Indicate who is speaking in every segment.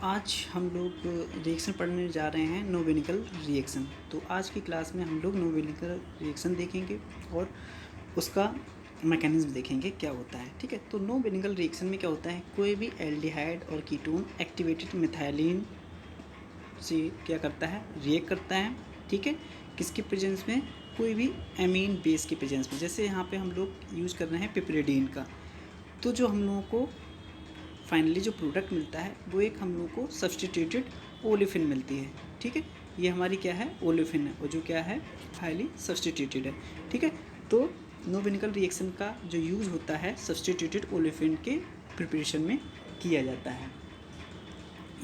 Speaker 1: आज हम लोग रिएक्शन पढ़ने जा रहे हैं नोबेनिकल रिएक्शन। तो आज की क्लास में हम लोग नोबेनिकल रिएक्शन देखेंगे और उसका मैकेनिज्म देखेंगे क्या होता है। ठीक है, तो नोबेनिकल रिएक्शन में क्या होता है, कोई भी एल्डिहाइड और कीटोन एक्टिवेटेड मिथाइलिन से क्या करता है, रिएक्ट करता है। ठीक है, किसके प्रेजेंस में, कोई भी एमीन बेस के प्रेजेंस में। जैसे यहाँ पे हम लोग यूज़ कर रहे हैं पिपरिडीन का, तो जो हम लोगों को फाइनली जो प्रोडक्ट मिलता है वो एक हम लोग को सब्सटीट्यूटेड ओलेफिन मिलती है। ठीक है, ये हमारी क्या है, ओलेफिन है, और जो क्या है, हाईली सब्सटीट्यूटेड है। ठीक है, तो नोबेनिकल रिएक्शन का जो यूज़ होता है सब्सटीट्यूटेड ओलेफिन के प्रिपरेशन में किया जाता है।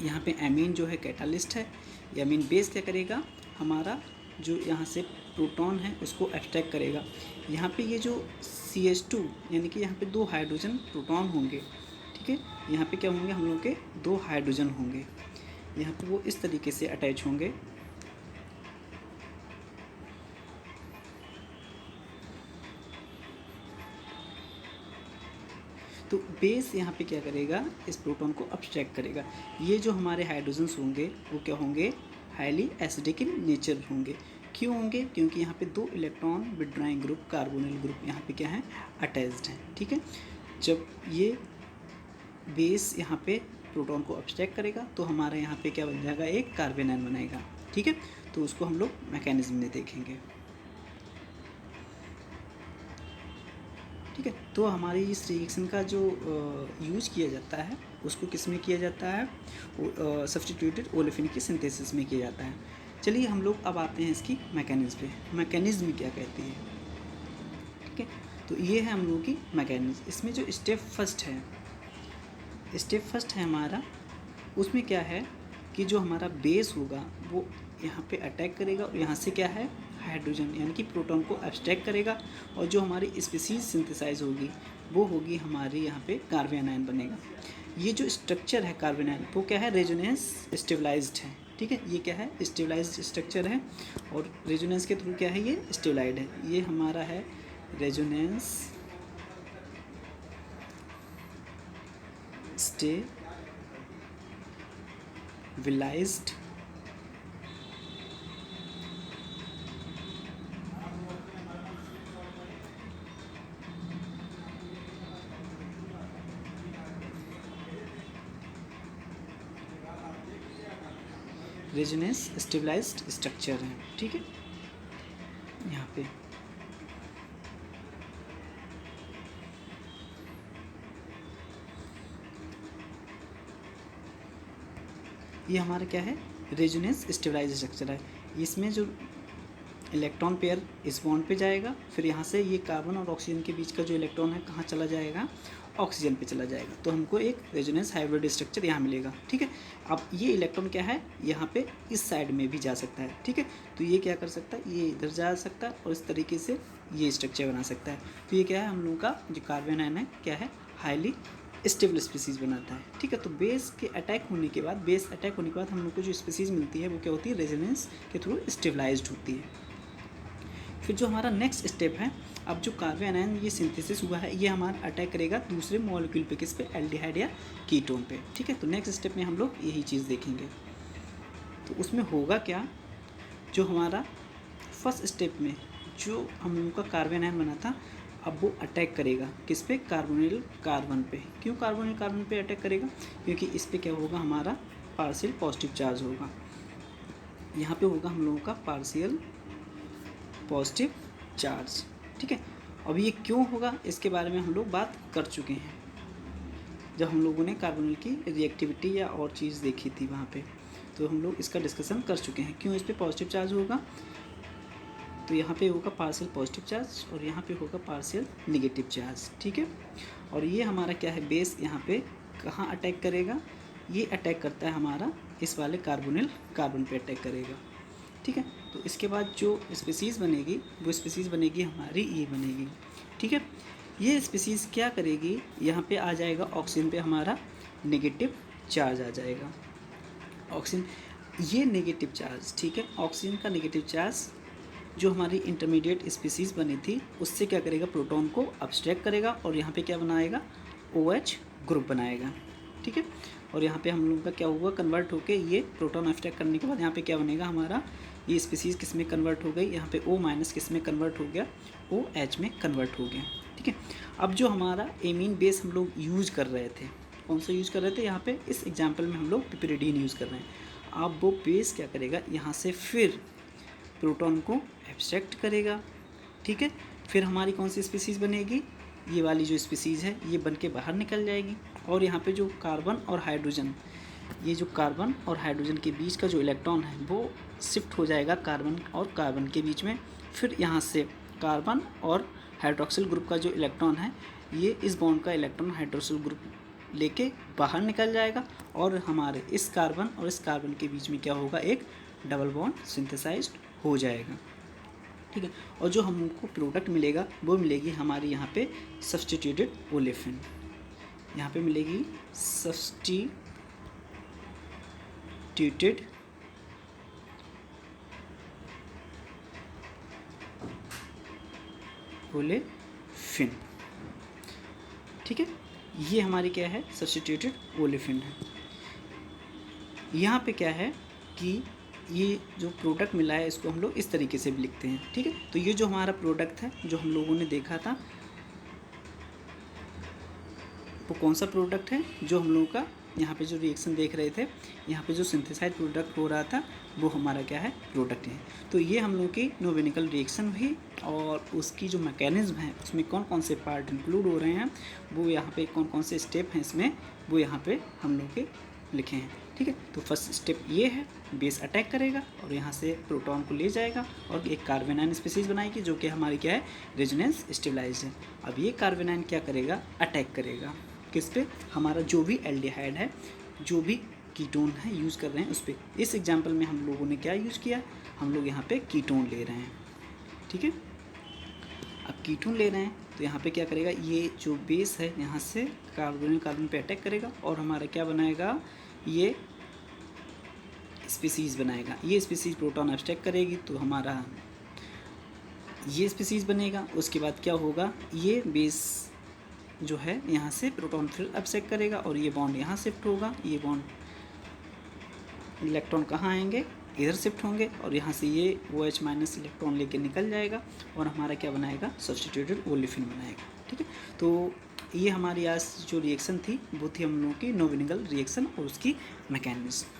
Speaker 1: यहाँ पे एमीन जो है कैटालिस्ट है, एमीन बेस क्या करेगा, हमारा जो यहाँ से प्रोटॉन है उसको एक्सट्रैक्ट करेगा। यहाँ पे ये जो CH2 यानी कि यहाँ पे 2 हाइड्रोजन प्रोटॉन होंगे। ठीक है, यहाँ पे क्या होंगे, हम लोग के 2 हाइड्रोजन होंगे, यहाँ पे वो इस तरीके से अटैच होंगे। तो बेस यहाँ पे क्या करेगा, इस प्रोटॉन को अब्स्ट्रैक्ट करेगा। ये जो हमारे हाइड्रोजन्स होंगे वो क्या होंगे, हाईली एसिडिक इन नेचर होंगे। क्यों होंगे, क्योंकि यहाँ पे 2 electron withdrawing group, carbonyl group यहाँ पे क्या है, अटैच्ड हैं। ठीक है, जब ये बेस यहाँ पे प्रोटॉन को अब्स्ट्रैक्ट करेगा तो हमारे यहाँ पे क्या बन जाएगा, एक कार्बन आयन बनेगा। ठीक है, तो उसको हम लोग मैकेनिज्म में देखेंगे। ठीक है, तो हमारी इस रिएक्शन का जो यूज़ किया जाता है उसको किस में किया जाता है, सब्स्टिट्यूटेड ओलेफिन की सिंथेसिस में किया जाता है। चलिए हम लोग अब आते हैं इसकी मैकेनिज्म पे। मैकेनिज्म क्या कहती है। ठीक है, तो ये है हम लोगों की मैकेनिज्म। इसमें जो स्टेप फर्स्ट है हमारा, उसमें क्या है कि जो हमारा बेस होगा वो यहाँ पे अटैक करेगा और यहाँ से क्या है, हाइड्रोजन यानी कि प्रोटॉन को एब्स्ट्रैक्ट करेगा, और जो हमारी स्पीसीज सिंथेसाइज होगी वो होगी हमारी यहाँ पे कार्बन आयन बनेगा। ये जो स्ट्रक्चर है कार्बन आयन वो क्या है, रेजोनेंस स्टेबलाइज्ड है। ठीक है, ये क्या है, स्टेबलाइज्ड स्ट्रक्चर है, और रेजोनेंस के थ्रू क्या है, ये स्टेबलाइड है। ये हमारा है resonance stabilized resonance stabilized structure है। ठीक है, यहाँ पे ये हमारा क्या है, रेजोनेंस स्टेबलाइज्ड स्ट्रक्चर है। इसमें जो इलेक्ट्रॉन पेयर इस बॉन्ड पे जाएगा, फिर यहाँ से ये कार्बन और ऑक्सीजन के बीच का जो इलेक्ट्रॉन है कहाँ चला जाएगा, ऑक्सीजन पे चला जाएगा, तो हमको एक रेजोनेंस हाइब्रिड स्ट्रक्चर यहाँ मिलेगा। ठीक है, अब ये इलेक्ट्रॉन क्या है, यहाँ पे इस साइड में भी जा सकता है। ठीक है, तो ये क्या कर सकता है, ये इधर जा सकता है और इस तरीके से ये स्ट्रक्चर बना सकता है। तो ये क्या है, हम लोगों का जो कार्बन आयन है क्या है, हाईली स्टेबल स्पीसीज़ बनाता है। ठीक है, तो बेस अटैक होने के बाद हम लोग को जो स्पीसीज़ मिलती है वो क्या होती है, रेजोनेंस के थ्रू स्टेबलाइज्ड होती है। फिर जो हमारा नेक्स्ट स्टेप है, अब जो कार्बन आयन ये सिंथेसिस हुआ है ये हमारा अटैक करेगा दूसरे मॉलिक्यूल पे, किस पे, एल्डिहाइड या कीटोन पे। ठीक है, तो नेक्स्ट स्टेप में हम लोग यही चीज़ देखेंगे। तो उसमें होगा क्या, जो हमारा फर्स्ट स्टेप में जो हम लोगों का कार्बन आयन बना था, अब वो अटैक करेगा किस पे, कार्बोनिल कार्बन पे। क्यों कार्बोनिल कार्बन पे अटैक करेगा, क्योंकि इस पे क्या होगा, हमारा पार्शियल पॉजिटिव चार्ज होगा। यहाँ पे होगा हम लोगों का पार्शियल पॉजिटिव चार्ज। ठीक है, अब ये क्यों होगा इसके बारे में हम लोग बात कर चुके हैं जब हम लोगों ने कार्बोनिल की रिएक्टिविटी या और चीज़ देखी थी वहाँ पे, तो हम लोग इसका डिस्कशन कर चुके हैं क्यों इस पर पॉजिटिव चार्ज होगा। तो यहाँ पे होगा पार्शियल पॉजिटिव चार्ज और यहाँ पे होगा पार्शियल नेगेटिव चार्ज। ठीक है, और ये हमारा क्या है, बेस यहाँ पे कहाँ अटैक करेगा, ये अटैक करता है हमारा इस वाले कार्बोनिल कार्बन पे अटैक करेगा। ठीक है, तो इसके बाद जो स्पीसीज़ बनेगी वो स्पीसीज़ बनेगी हमारी ये बनेगी। ठीक है, ये स्पीसीज़ क्या करेगी, यहाँ पे आ जाएगा ऑक्सीजन पे हमारा नेगेटिव चार्ज आ जाएगा। ऑक्सीजन ये नेगेटिव चार्ज, ठीक है, ऑक्सीजन का नेगेटिव चार्ज जो हमारी इंटरमीडिएट स्पीसीज़ बनी थी उससे क्या करेगा, प्रोटॉन को अब्स्ट्रैक्ट करेगा और यहाँ पे क्या बनाएगा, OH ग्रुप बनाएगा। ठीक है। और यहाँ पे हम लोगों का क्या हुआ, कन्वर्ट होके ये प्रोटॉन अब्स्ट्रैक्ट करने के बाद यहाँ पे क्या बनेगा हमारा, ये स्पीसीज़ किस में कन्वर्ट हो गई, यहाँ पे O- किस में कन्वर्ट हो गया, OH में कन्वर्ट हो गया, ठीक है। अब जो हमारा एमीन बेस हम लोग यूज़ कर रहे थे, कौन सा यूज़ कर रहे थे, यहाँ पे इस एग्जाम्पल में हम लोग पिपरिडीन यूज़ कर रहे हैं। अब वो बेस क्या करेगा, यहाँ से फिर प्रोटॉन को एब्स्ट्रैक्ट करेगा, ठीक है। फिर हमारी कौन सी स्पीसीज़ बनेगी, ये वाली जो स्पीसीज़ है ये बन के बाहर निकल जाएगी। और यहाँ पे जो कार्बन और हाइड्रोजन, ये जो कार्बन और हाइड्रोजन के बीच का जो इलेक्ट्रॉन है वो शिफ्ट हो जाएगा कार्बन और कार्बन के बीच में। फिर यहाँ से कार्बन और हाइड्रोक्सिल ग्रुप का जो इलेक्ट्रॉन है ये इस बॉन्ड का इलेक्ट्रॉन हाइड्रोक्सिल ग्रुप लेके बाहर निकल जाएगा और हमारे इस कार्बन और इस कार्बन के बीच में क्या होगा, एक डबल बॉन्ड सिंथेसाइज्ड हो जाएगा, ठीक है। और जो हमको प्रोडक्ट मिलेगा वो मिलेगी हमारी यहाँ पे सब्स्टिट्यूटेड ओलेफिन, यहाँ पे मिलेगी सब्स्टिट्यूटेड ओलेफिन, ठीक है। ये हमारी क्या है, सब्स्टिट्यूटेड ओलेफिन है। यहाँ पे क्या है कि ये जो प्रोडक्ट मिला है इसको हम लोग इस तरीके से भी लिखते हैं, ठीक है। तो ये जो हमारा प्रोडक्ट है जो हम लोगों ने देखा था वो कौन सा प्रोडक्ट है, जो हम लोगों का यहाँ पे जो रिएक्शन देख रहे थे, यहाँ पे जो सिंथेसाइज प्रोडक्ट हो रहा था वो हमारा क्या है, प्रोडक्ट है। तो ये हम लोगों की नोवेनिकल रिएक्शन हुई और उसकी जो मैकेनिज्म है उसमें कौन कौन से पार्ट इंक्लूड हो रहे हैं, वो यहाँ पे कौन कौन से स्टेप हैं इसमें, वो यहाँ पे हम लोग के लिखे हैं, ठीक है। तो फर्स्ट स्टेप ये है, बेस अटैक करेगा और यहाँ से प्रोटॉन को ले जाएगा और एक कार्बेनाइन स्पीसीज बनाएगी जो कि हमारी क्या है, रेजोनेंस स्टेबलाइज्ड है। अब ये कार्बेनाइन क्या करेगा, अटैक करेगा किस पे, हमारा जो भी एल्डिहाइड है, जो भी कीटोन है यूज़ कर रहे हैं उस पर। इस एग्जाम्पल में हम लोगों ने क्या यूज़ किया, हम लोग यहाँ पे कीटोन ले रहे हैं, ठीक है। अब कीटोन ले रहे हैं तो यहाँ पे क्या करेगा, ये जो बेस है यहाँ से कार्बन पे अटैक करेगा और हमारा क्या बनाएगा, ये स्पीसीज़ बनाएगा। ये स्पीसीज़ प्रोटॉन एब्स्ट्रैक्ट करेगी तो हमारा ये स्पीसीज़ बनेगा। उसके बाद क्या होगा, ये बेस जो है यहाँ से प्रोटॉन फिर एब्स्ट्रैक्ट करेगा और ये बॉन्ड यहाँ शिफ्ट होगा, ये बॉन्ड इलेक्ट्रॉन कहाँ आएंगे, इधर शिफ्ट होंगे और यहाँ से ये OH- इलेक्ट्रॉन लेके निकल जाएगा और हमारा क्या बनाएगा, सब्स्टिट्यूटेड ओलेफिन बनाएगा, ठीक है। तो ये हमारी आज जो रिएक्शन थी वो थी हम लोगों की नोवेनिकल रिएक्शन और उसकी मैकेनिज्म।